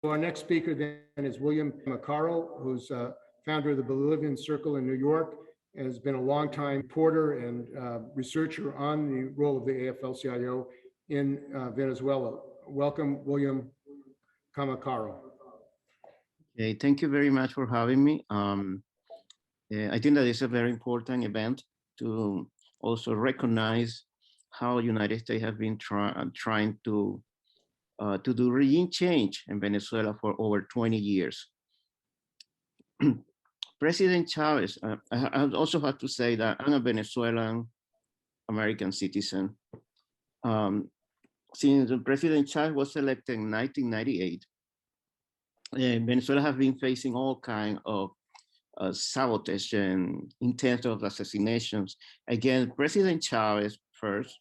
Our next speaker then is William Camacaro, who's founder of the Bolivarian Circle in New York, and has been a longtime reporter and researcher on the role of the AFL-CIO in Venezuela. Welcome, William Camacaro. Okay, thank you very much for having me. I think that it's a very important event to also recognize how United States have been trying to do regime change in Venezuela for over 20 years. President Chavez, I also have to say that I'm a Venezuelan American citizen. Since President Chavez was elected in 1998, Venezuela has been facing all kinds of sabotage and intentional assassinations against President Chavez first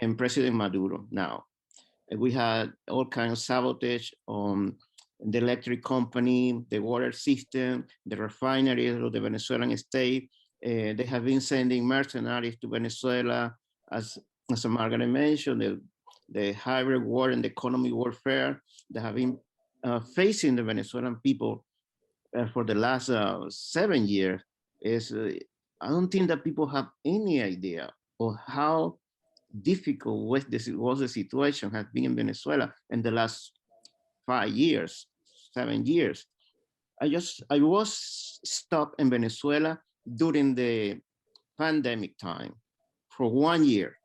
and President Maduro now. We had all kinds of sabotage on the electric company, the water system, the refineries of the Venezuelan state. They have been sending mercenaries to Venezuela, as Margaret mentioned, the hybrid war and the economic warfare that have been facing the Venezuelan people for the last 7 years. I don't think that people have any idea of how difficult was the situation has been in Venezuela in the last 5 years, 7 years. I was stuck in Venezuela during the pandemic time for 1 year.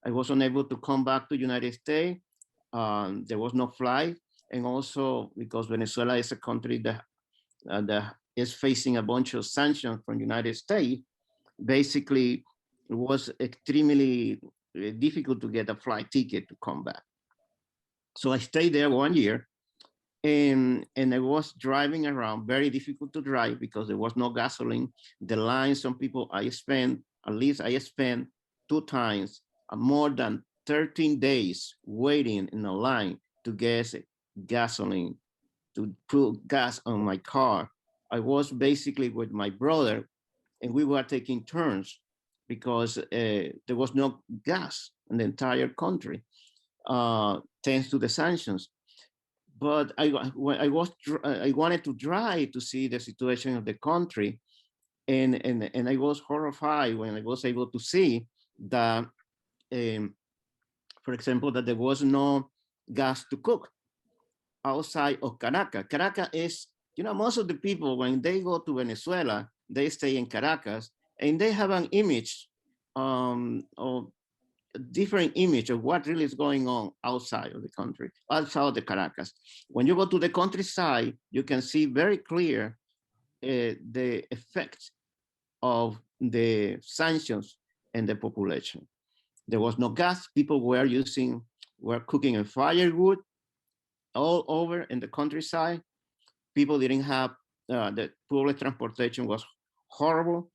I was unable to come back to United States. There was no flight. And also because Venezuela is a country that is facing a bunch of sanctions from the United States, basically it was extremely difficult to get a flight ticket to come back. So I stayed there 1 year and I was driving around, very difficult to drive because there was no gasoline. The line, some people I spent 2 times more than 13 days waiting in a line to get gasoline, to put gas on my car. I was basically with my brother and we were taking turns because there was no gas in the entire country, thanks to the sanctions. But I wanted to drive to see the situation of the country, and I was horrified when I was able to see that, for example, that there was no gas to cook outside of Caracas. Caracas is, most of the people, when they go to Venezuela, they stay in Caracas, and they have an image, of a different image of what really is going on outside of the country, outside of the Caracas. When you go to the countryside, you can see very clear the effect of the sanctions and the population. There was no gas. People were cooking in firewood all over in the countryside. People didn't have, the public transportation was horrible.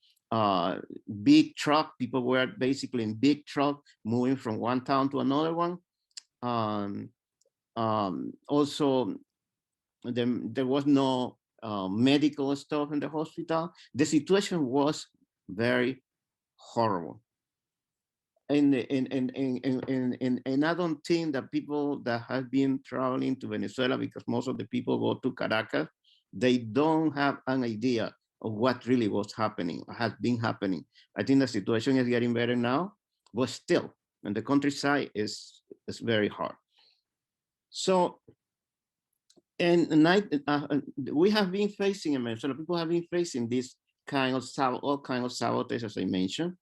Big truck, people were basically in big truck moving from one town to another one. Also, there was no medical stuff in the hospital. The situation was very horrible. And I don't think that people that have been traveling to Venezuela, because most of the people go to Caracas, they don't have an idea of what really was happening, or has been happening. I think the situation is getting better now, but still, in the countryside is very hard. So, we have been facing in Venezuela, people have been facing this kind of all kinds of sabotage, as I mentioned.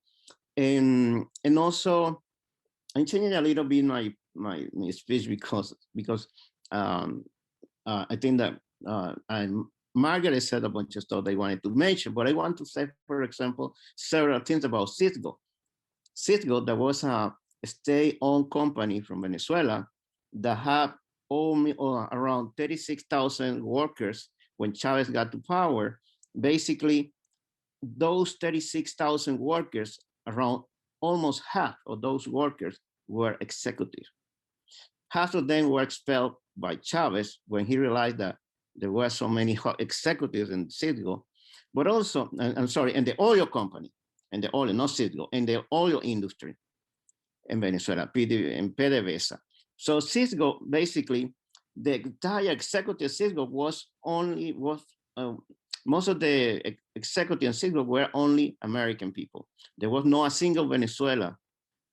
And also, I'm changing a little bit my speech because I think that Margaret said a bunch of stuff they wanted to mention, but I want to say, for example, several things about Citgo. Citgo, that was a state-owned company from Venezuela that had around 36,000 workers when Chavez got to power. Basically, those 36,000 workers, around almost half of those workers were executives. Half of them were expelled by Chavez when he realized that there were so many executives in Citgo, but also, I'm sorry, in the oil company, and the oil, not Citgo, in the oil industry in Venezuela, and PDVSA. So Citgo basically the entire executive Cisco was most of the executive in Cisco were only American people. There was not a single Venezuela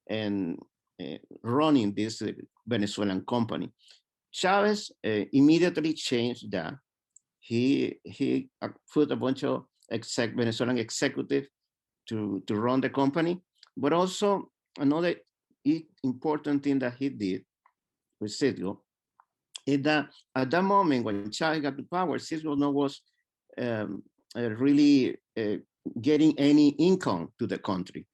and running this Venezuelan company. Chavez immediately changed that. He put a bunch of Venezuelan executives to run the company, but also another important thing that he did with Cisco is that at that moment when Chavez got to power, Cisco was really getting any income to the country.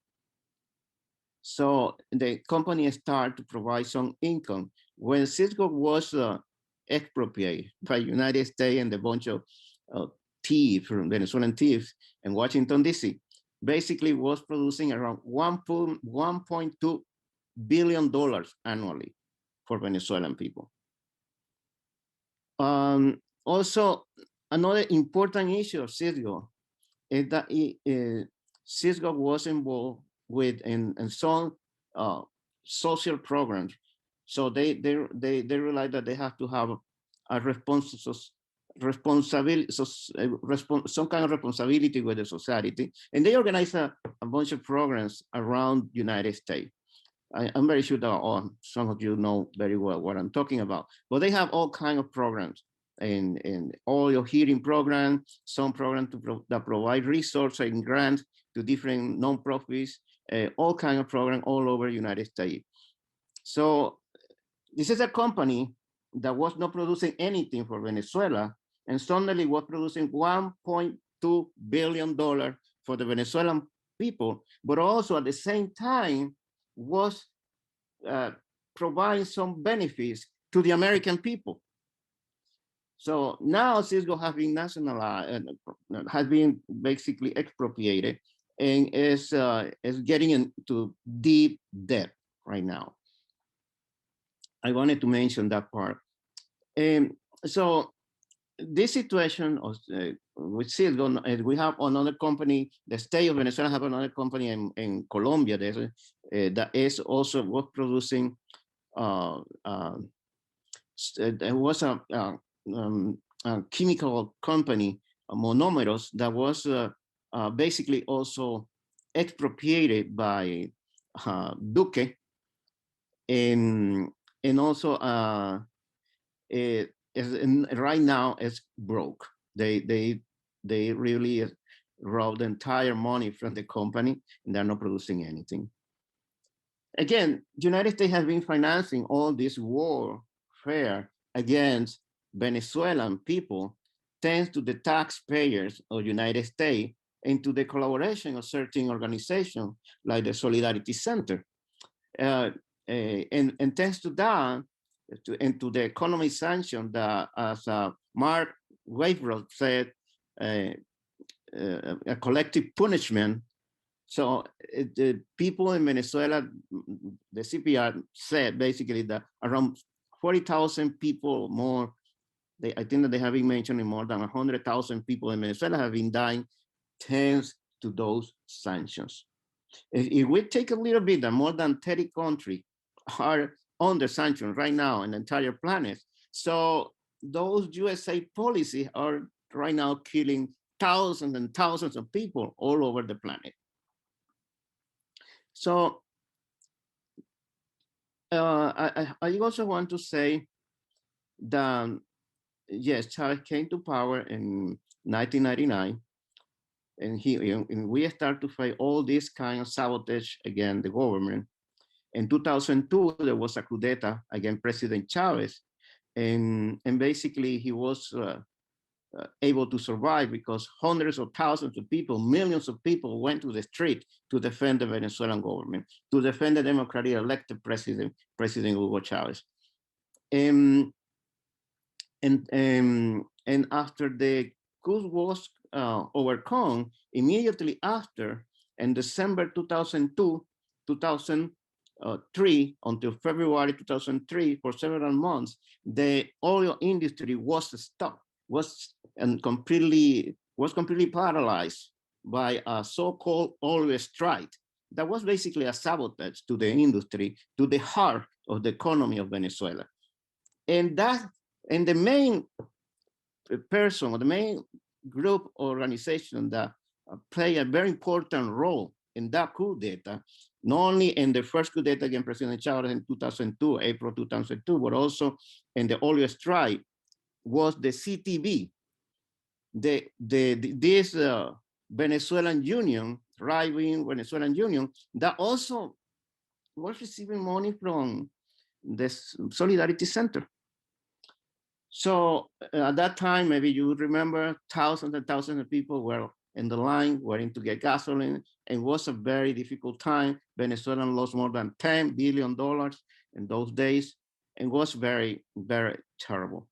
So the company started to provide some income. When Cisco was expropriated by United States and a bunch of thieves, Venezuelan thieves in Washington DC, basically was producing around $1.2 billion annually for Venezuelan people. Also, another important issue of Cisco is that Cisco was involved with in some social programs. So they realize that they have to have a responsibility, some kind of responsibility with the society, and they organize a bunch of programs around United States. I'm very sure that some of you know very well what I'm talking about, but they have all kinds of programs and all your hearing programs, some programs that provide resources and grants to different nonprofits, all kinds of programs all over the United States. So this is a company that was not producing anything for Venezuela and suddenly was producing $1.2 billion for the Venezuelan people, but also at the same time was providing some benefits to the American people. So now Cisco has been nationalized, has been basically expropriated, and is getting into deep debt right now. I wanted to mention that part. So this situation with Cisco, we have another company, the state of Venezuela have another company in Colombia that is also was producing, there was a chemical company, Monomeros, that was basically also expropriated by Duque, and also right now it's broke. They really robbed the entire money from the company, and they're not producing anything. Again, the United States has been financing all this warfare against Venezuelan people thanks to the taxpayers of the United States and to the collaboration of certain organizations like the Solidarity Center. And thanks to that, and to the economic sanction that, as Mark Waveroth said, a collective punishment. So the people in Venezuela, the CPR said basically that around 40,000 people more, I think that they have been mentioning more than 100,000 people in Venezuela have been dying thanks to those sanctions. If we take a little bit, that more than 30 countries are under sanctions right now in the entire planet. So those USA policies are right now killing thousands and thousands of people all over the planet. So I also want to say that, yes, Chavez came to power in 1999, and we start to fight all this kind of sabotage against the government. In 2002, there was a coup d'etat against President Chavez, and basically he was able to survive because hundreds of thousands of people, millions of people went to the street to defend the Venezuelan government, to defend the democratically elected President Hugo Chavez. And after the coup was overcome, immediately after, in December 2002, 2003 until February 2003, for several months, the oil industry was stopped, was completely paralyzed by a so-called oil strike. That was basically a sabotage to the industry, to the heart of the economy of Venezuela. And that And the main person or the main group organization that play a very important role in that coup d'etat, not only in the first coup d'etat against President Chavez in 2002, April 2002, but also in the oil strike, was the CTV, this Venezuelan union, right-wing Venezuelan union, that also was receiving money from the Solidarity Center. So at that time, maybe you remember, thousands and thousands of people were in the line waiting to get gasoline. It was a very difficult time. Venezuela lost more than $10 billion in those days. It was very, very terrible.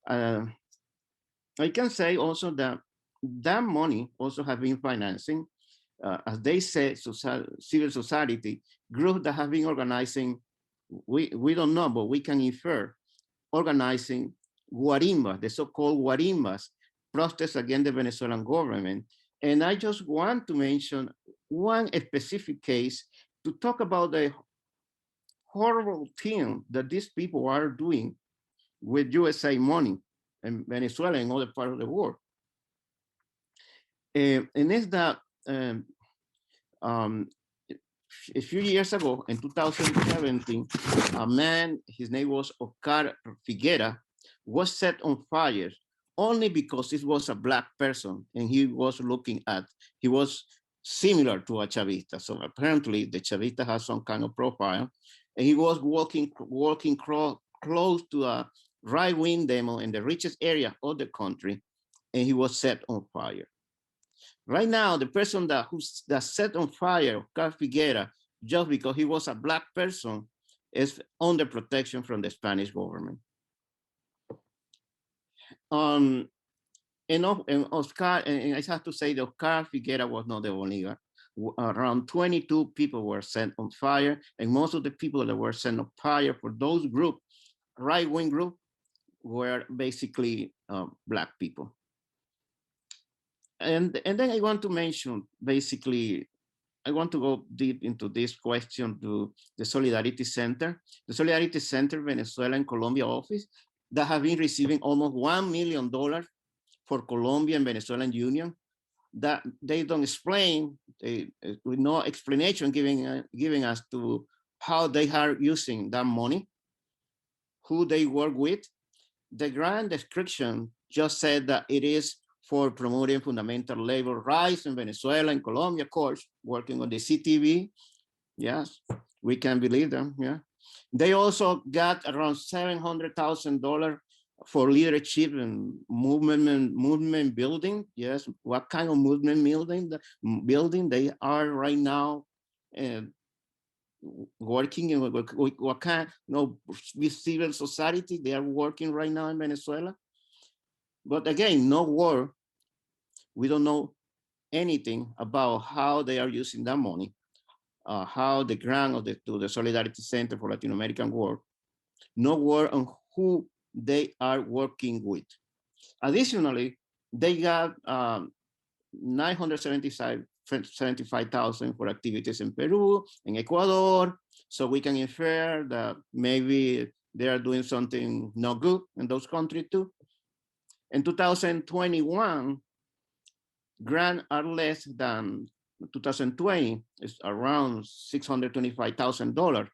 I can say also that that money also have been financing, as they say, civil society groups that have been organizing, we don't know, but we can infer, organizing guarimbas, the so-called guarimbas, protests against the Venezuelan government. And I just want to mention one specific case to talk about the horrible thing that these people are doing with USA money in Venezuela and other parts of the world. And it's that a few years ago, in 2017, a man, his name was Oscar Figuera, was set on fire only because he was a Black person and he was he was similar to a Chavista. So apparently the Chavista has some kind of profile, and he was walking close to a right-wing demo in the richest area of the country, and he was set on fire. Right now, the person that set on fire, Oscar Figuera, just because he was a Black person, is under protection from the Spanish government. And Oscar, and I have to say that Oscar Figuera was not the only one. Around 22 people were set on fire, and most of the people that were set on fire for those groups, right-wing group, were basically Black people. And then I want to mention, basically, I want to go deep into this question to the Solidarity Center. The Solidarity Center Venezuela and Colombia office that have been receiving almost $1 million for Colombia and Venezuelan union, that they don't explain, with no explanation giving us to how they are using that money, who they work with. The grant description just said that it is for promoting fundamental labor rights in Venezuela and Colombia, of course, working on the CTV. Yes, we can believe them, yeah. They also got around $700,000 for leadership and movement building. Yes, what kind of movement building they are right now working in, what kind, with civil society they are working right now in Venezuela. But again, no war. We don't know anything about how they are using that money, how the grant to the Solidarity Center for Latin American work. No word on who they are working with. Additionally, they got $975,000 for activities in Peru, in Ecuador. So we can infer that maybe they are doing something not good in those countries too. In 2021, grants are less than 2020, it's around $625,000.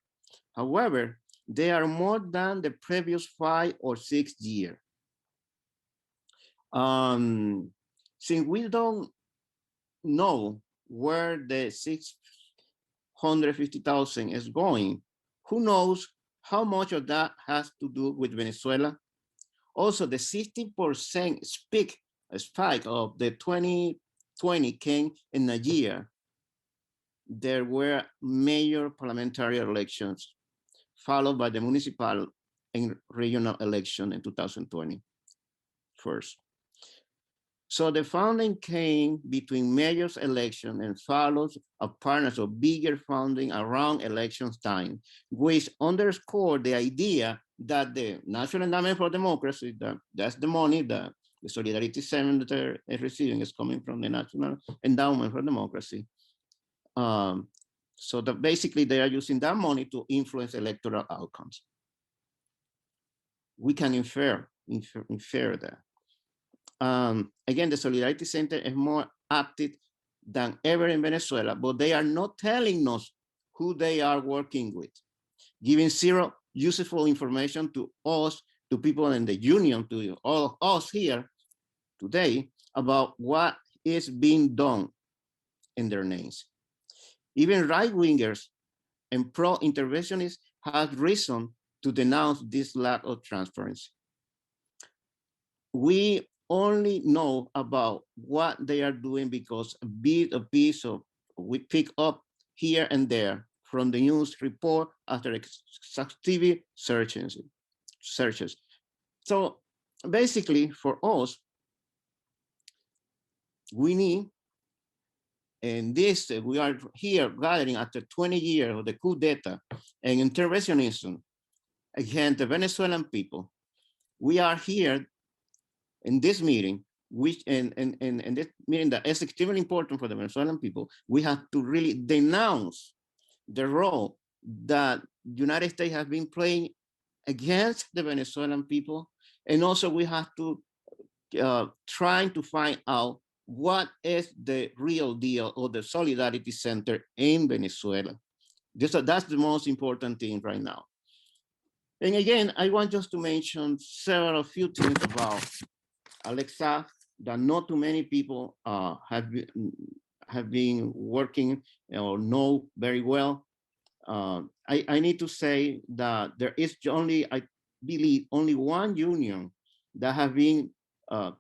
However, they are more than the previous 5 or 6 years. Since we don't know where the 650,000 is going, who knows how much of that has to do with Venezuela? Also, the 60% spike of the 2020 came in a year. There were major parliamentary elections, followed by the municipal and regional election in 2020 first. So the funding came between mayor's election and follows a partners of bigger funding around elections time, which underscored the idea that the National Endowment for Democracy, that's the money that the Solidarity Center is receiving, is coming from the National Endowment for Democracy. So that basically they are using that money to influence electoral outcomes. we can infer that. Again, the Solidarity Center is more active than ever in Venezuela, but they are not telling us who they are working with, giving zero useful information to us, to people in the union, to all of us here today about what is being done in their names. Even right-wingers and pro-interventionists have reason to denounce this lack of transparency. We only know about what they are doing because a piece of we pick up here and there from the news report after exhaustive searches. So basically for us, we need, and this, we are here gathering after 20 years of the coup d'etat and interventionism against the Venezuelan people. We are here in this meeting, which and this meeting that is extremely important for the Venezuelan people. We have to really denounce the role that the United States has been playing against the Venezuelan people. And also we have to try to find out what is the real deal of the Solidarity Center in Venezuela. That's the most important thing right now. And again, I want just to mention few things about Alexa that not too many people have been working or know very well. I need to say that there is only, I believe, only one union that have been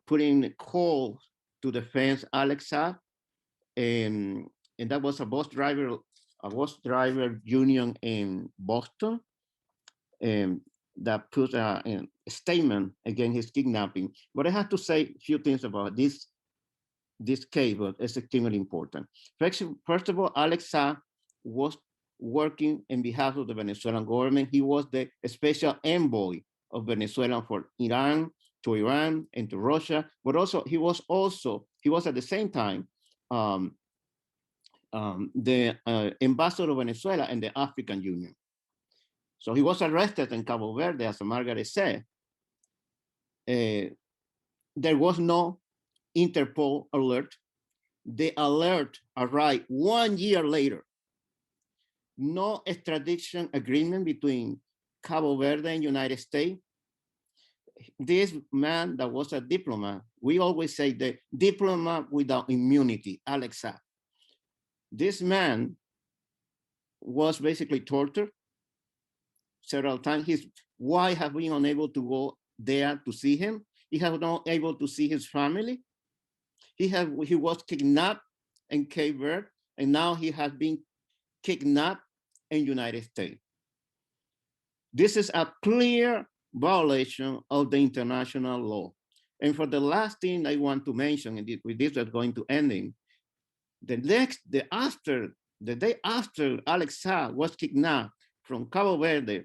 putting a call to defense Alexa, and that was a bus driver union in Boston, that put a statement against his kidnapping. But I have to say a few things about this case, but it's extremely important. First of all, Alexa was working in behalf of the Venezuelan government. He was the special envoy of Venezuela for Iran, to Iran and to Russia, but also he was at the same time the ambassador of Venezuela in the African Union. So he was arrested in Cabo Verde, as Margaret said. There was no Interpol alert. The alert arrived 1 year later. No extradition agreement between Cabo Verde and United States. This man that was a diplomat, we always say the diplomat without immunity, Alexa. This man was basically tortured several times. His wife has been unable to go there to see him. He has not able to see his family. He was kidnapped in Cape Verde, and now he has been kidnapped in United States. This is a clear violation of the international law. And for the last thing I want to mention, and with this is going to ending, the day after Alexa was kidnapped from Cabo Verde,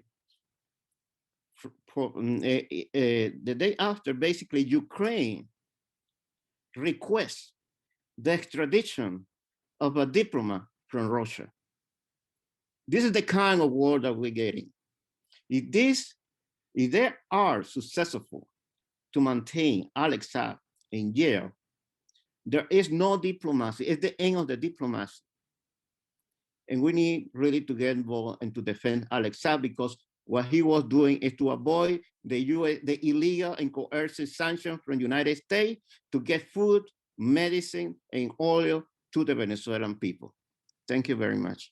the day after, basically Ukraine requests the extradition of a diplomat from Russia. This is the kind of war that we're getting. If they are successful to maintain Alexa in jail, there is no diplomacy. It's the end of the diplomacy. And we need really to get involved and to defend Alexa, because what he was doing is to avoid the illegal and coercive sanctions from the United States to get food, medicine, and oil to the Venezuelan people. Thank you very much.